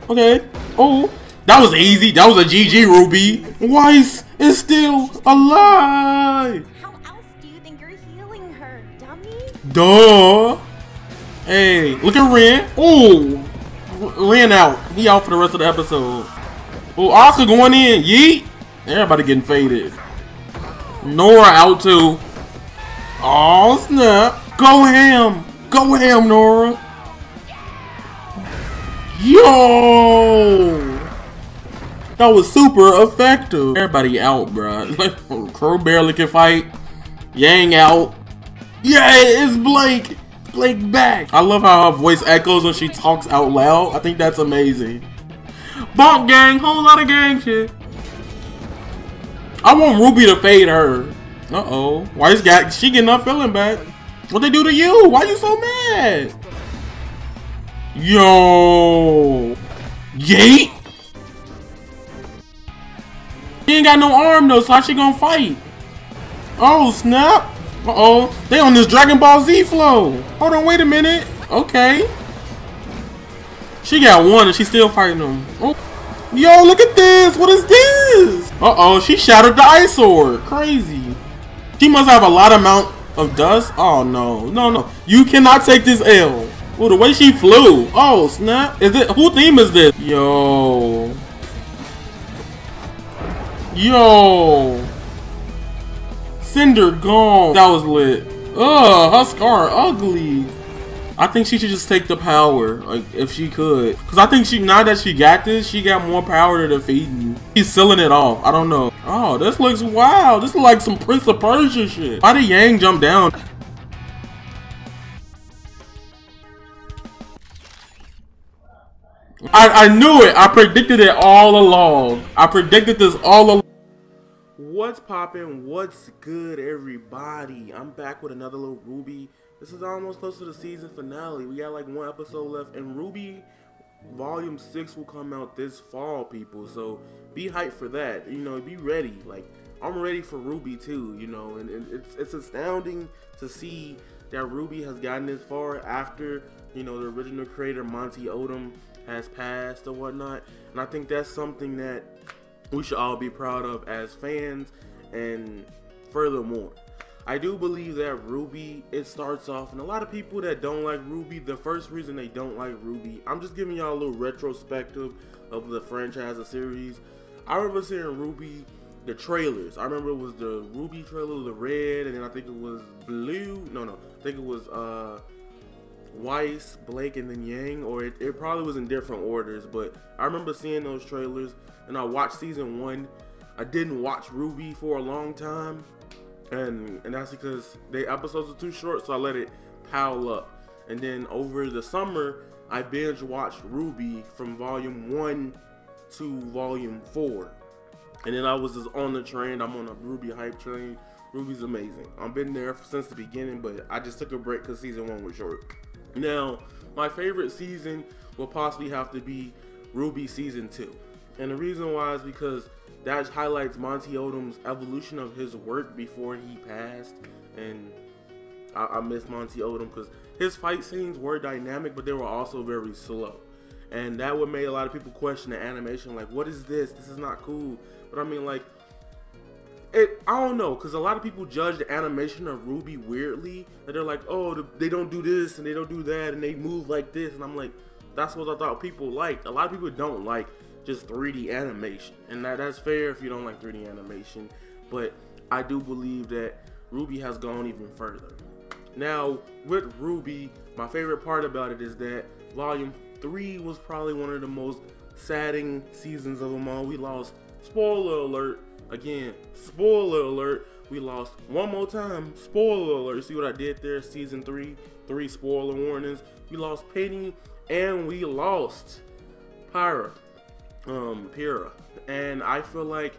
Okay. Oh, that was easy. That was a GG, RWBY. Weiss is still alive. How else do you think you're healing her, dummy? Duh. Hey, look at Ren. Oh, Ren out. He out for the rest of the episode. Oh, Oscar going in. Yeet. Everybody getting faded. Nora out too. Oh snap. Go ham. Go ham, Nora. Yo. That was super effective. Everybody out, bruh. Crow barely can fight. Yang out. Yeah, it's Blake. Blake back. I love how her voice echoes when she talks out loud. I think that's amazing. Bonk gang, whole lot of gang shit. I want RWBY to fade her. Uh-oh. Why is she getting her feeling back? What they do to you? Why you so mad? Yo. Yeet. She ain't got no arm though, so how she gonna fight? Oh snap. Uh-oh. They on this Dragon Ball Z flow. Hold on, wait a minute. Okay. She got one and she's still fighting them. Oh. Yo, look at this. What is this? Uh-oh, she shattered the ice sword. Crazy. She must have a lot amount of dust. Oh no. No, no. You cannot take this L. Oh, the way she flew. Oh, snap. Is it who theme is this? Yo. Yo. Cinder gone. That was lit. Ugh, her scar ugly. I think she should just take the power, like if she could. Cause I think now that she got this, she got more power to defeat you. She's sealing it off. I don't know. Oh, this looks wild. This is like some Prince of Persia shit. Why did Yang jump down? I knew it. I predicted it all along. I predicted this all along. What's poppin'? What's good, everybody? I'm back with another little RWBY. This is almost close to the season finale. We got like one episode left, and RWBY Volume 6 will come out this fall, people. So be hyped for that. You know, be ready. Like, I'm ready for RWBY too, you know, and it's astounding to see that RWBY has gotten this far after, you know, the original creator Monty Odom has passed or whatnot. And I think that's something that we should all be proud of as fans. And furthermore, I do believe that RWBY, it starts off, and a lot of people that don't like RWBY, the first reason they don't like RWBY, I'm just giving y'all a little retrospective of the franchise, the series. I remember seeing RWBY, the trailers. I remember it was the RWBY trailer, the red, and then I think it was blue. No, I think it was Weiss, Blake, and then Yang, or it probably was in different orders, but I remember seeing those trailers, and I watched season 1. I didn't watch RWBY for a long time, and that's because the episodes are too short, so I let it pile up. And then over the summer, I binge watched RWBY from volume 1 to volume 4, and then I was just on the train. I'm on a RWBY hype train. RWBY's amazing. I've been there since the beginning, but I just took a break because season 1 was short. Now, my favorite season will possibly have to be RWBY season 2. And the reason why is because that highlights Monty Odom's evolution of his work before he passed. And I miss Monty Odom because his fight scenes were dynamic, but they were also very slow. And that would make a lot of people question the animation, like, what is this? This is not cool. But I mean, like, I don't know, because a lot of people judge the animation of RWBY weirdly. That they're like, oh, they don't do this and they don't do that and they move like this. And I'm like, that's what I thought people liked. A lot of people don't like just 3D animation. And that's fair if you don't like 3D animation. But I do believe that RWBY has gone even further. Now, with RWBY, my favorite part about it is that Volume 3 was probably one of the most saddening seasons of them all. We lost, spoiler alert, again, spoiler alert, we lost one more time, spoiler alert. See what I did there? Season 3, 3 spoiler warnings. We lost Penny and we lost Pyrrha. And I feel like,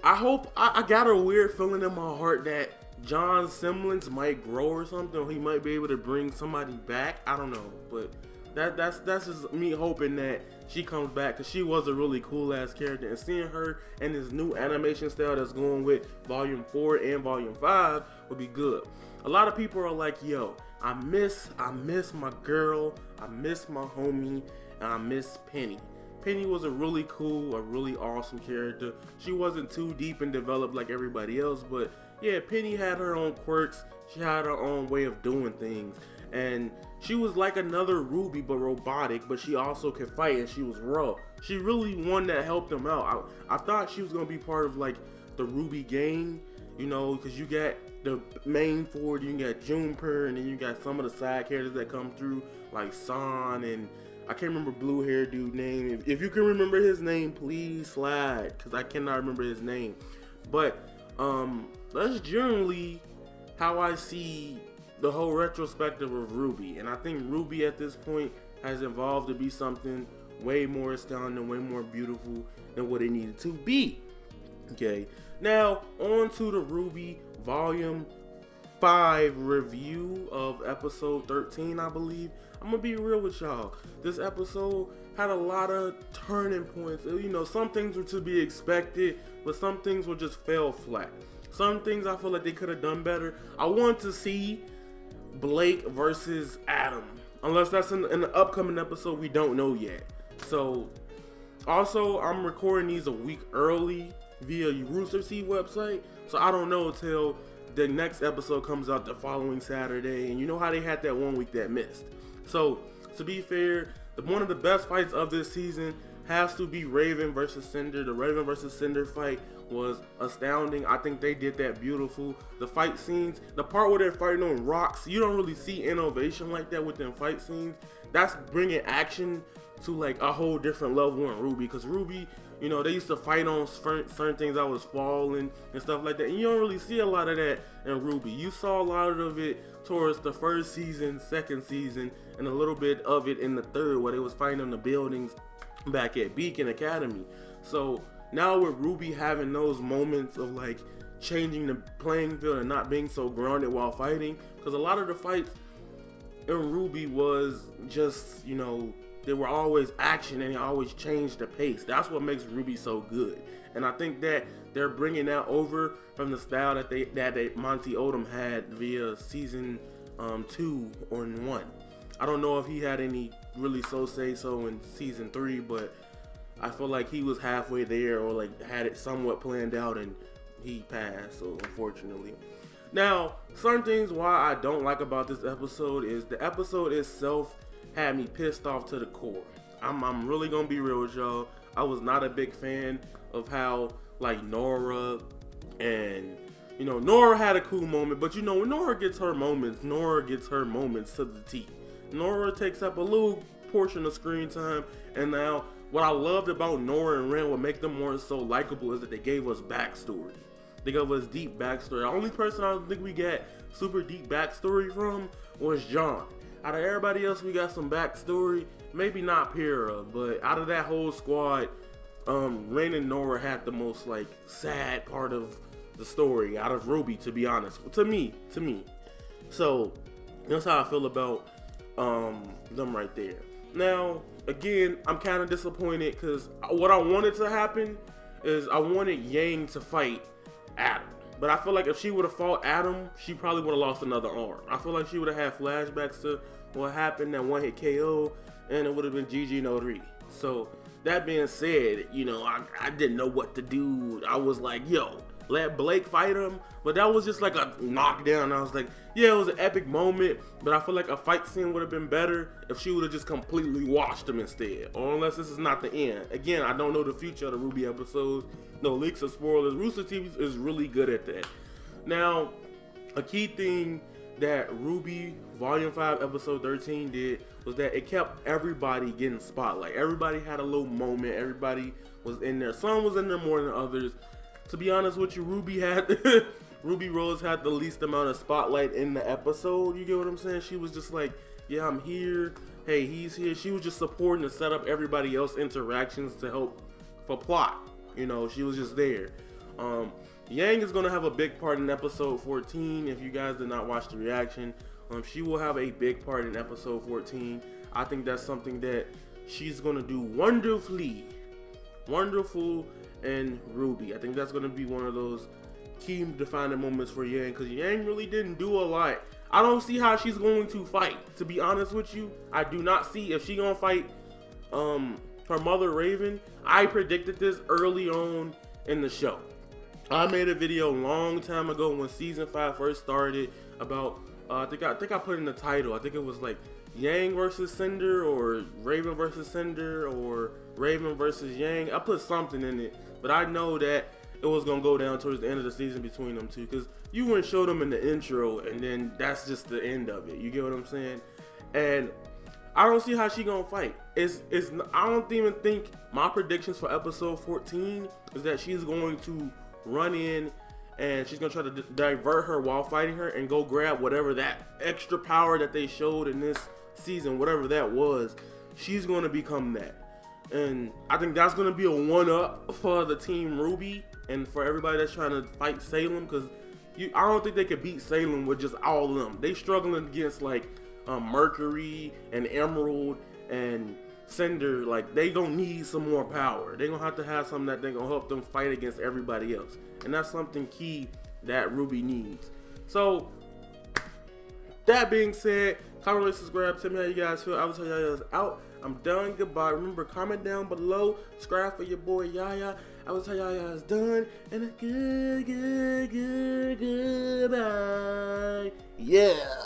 I got a weird feeling in my heart that John's semblance might grow or something, or he might be able to bring somebody back. I don't know, but that's just me hoping that she comes back, because she was a really cool ass character, and seeing her and this new animation style that's going with Volume 4 and Volume 5 would be good. A lot of people are like, yo, I miss my girl, I miss my homie, and I miss Penny. Penny was a really cool, a really awesome character. She wasn't too deep and developed like everybody else, but yeah, Penny had her own quirks. She had her own way of doing things, and she was like another Ruby but robotic, but she also could fight and she was raw. She really one that helped them out. I thought she was gonna be part of like the RWBY gang, you know, because you got the main forward, you got Juniper, and then you got some of the side characters that come through like San, and I can't remember blue hair dude name. If you can remember his name, please slide, because I cannot remember his name. But that's generally how I see the whole retrospective of RWBY, and I think RWBY at this point has evolved to be something way more astounding, way more beautiful than what it needed to be. Okay, now on to the RWBY Volume 5 review of episode 13, I believe. I'm gonna be real with y'all. This episode had a lot of turning points. You know, some things were to be expected, but some things were just fell flat. Some things I feel like they could have done better. I want to see Blake versus Adam, unless that's in the upcoming episode. We don't know yet. So also, I'm recording these a week early via Rooster Teeth website, so I don't know till the next episode comes out the following Saturday, and you know how they had that 1 week that missed. So to be fair, one of the best fights of this season has to be Raven versus Cinder. The Raven versus Cinder fight was astounding. I think they did that beautiful. The fight scenes, the part where they're fighting on rocks, you don't really see innovation like that with them fight scenes. That's bringing action to like a whole different level in RWBY, because RWBY, you know, they used to fight on certain things that was falling and stuff like that, and you don't really see a lot of that in RWBY. You saw a lot of it towards the first season, second season, and a little bit of it in the third, where they was fighting on the buildings back at Beacon Academy. So now with RWBY having those moments of like changing the playing field and not being so grounded while fighting, because a lot of the fights in RWBY was just, you know, they were always action and they always changed the pace. That's what makes RWBY so good, and I think that they're bringing that over from the style that Monty Odom had via season 2 or 1. I don't know if he had any really so in season 3, but I feel like he was halfway there, or like had it somewhat planned out, and he passed, so unfortunately. Now, certain things why I don't like about this episode is the episode itself had me pissed off to the core. I'm really gonna be real with y'all. I was not a big fan of how like Nora, and you know, Nora had a cool moment, but you know, when Nora gets her moments to the T. Nora takes up a little portion of screen time, and now what I loved about Nora and Ren, what make them more so likable, is that they gave us backstory. They gave us deep backstory. The only person I don't think we got super deep backstory from was John. Out of everybody else, we got some backstory. Maybe not Pyrrha, but out of that whole squad, Ren and Nora had the most like sad part of the story out of RWBY, to be honest. To me. So that's how I feel about them right there. Now, again, I'm kind of disappointed, because what I wanted to happen is I wanted Yang to fight Adam. But I feel like if she would have fought Adam, she probably would have lost another arm. I feel like she would have had flashbacks to what happened, that one hit KO, and it would have been GG no 3. So that being said, you know, I didn't know what to do. I was like, yo, let Blake fight him. But that was just like a knockdown. I was like, yeah, it was an epic moment, but I feel like a fight scene would have been better if she would have just completely washed him instead. Or unless this is not the end. Again, I don't know the future of the RWBY episodes. No leaks or spoilers. Rooster Teeth is really good at that. Now, a key thing that RWBY Volume 5 Episode 13 did was that it kept everybody getting spotlight. Everybody had a little moment. Everybody was in there. Some was in there more than others. To be honest with you, RWBY Rose had the least amount of spotlight in the episode. You get what I'm saying? She was just like, yeah, I'm here. Hey, he's here. She was just supporting to set up everybody else's interactions to help for plot. You know, she was just there. Yang is going to have a big part in episode 14. If you guys did not watch the reaction, she will have a big part in episode 14. I think that's something that she's going to do wonderful in RWBY. I think that's going to be one of those key defining moments for Yang, because Yang really didn't do a lot I don't see how she's going to fight. To be honest with you, I do not see if she gonna fight her mother Raven. I predicted this early on in the show. I made a video a long time ago when season 5 first started about I think I put in the title. I think it was like Yang versus Cinder, or Raven versus Cinder, or Raven versus Yang. I put something in it, but I know that it was gonna go down towards the end of the season between them two, because you wouldn't show them in the intro and then that's just the end of it. You get what I'm saying? And I don't see how she gonna fight. I don't even think my predictions for episode 14 is that she's going to run in and she's gonna try to divert her while fighting her and go grab whatever that extra power that they showed in this season, whatever that was. She's gonna become that, and I think that's gonna be a one-up for the team RWBY and for everybody that's trying to fight Salem, because I don't think they could beat Salem with just all of them. They struggling against like Mercury and Emerald and Cinder. Like, they gonna need some more power. They gonna have something that they gonna help them fight against everybody else, and that's something key that RWBY needs. So that being said, comment, like, subscribe, tell me how you guys feel. Avataryaya is out. I'm done. Goodbye. Remember, comment down below. Subscribe for your boy Yaya. Avataryaya is done. And it's goodbye. Yeah.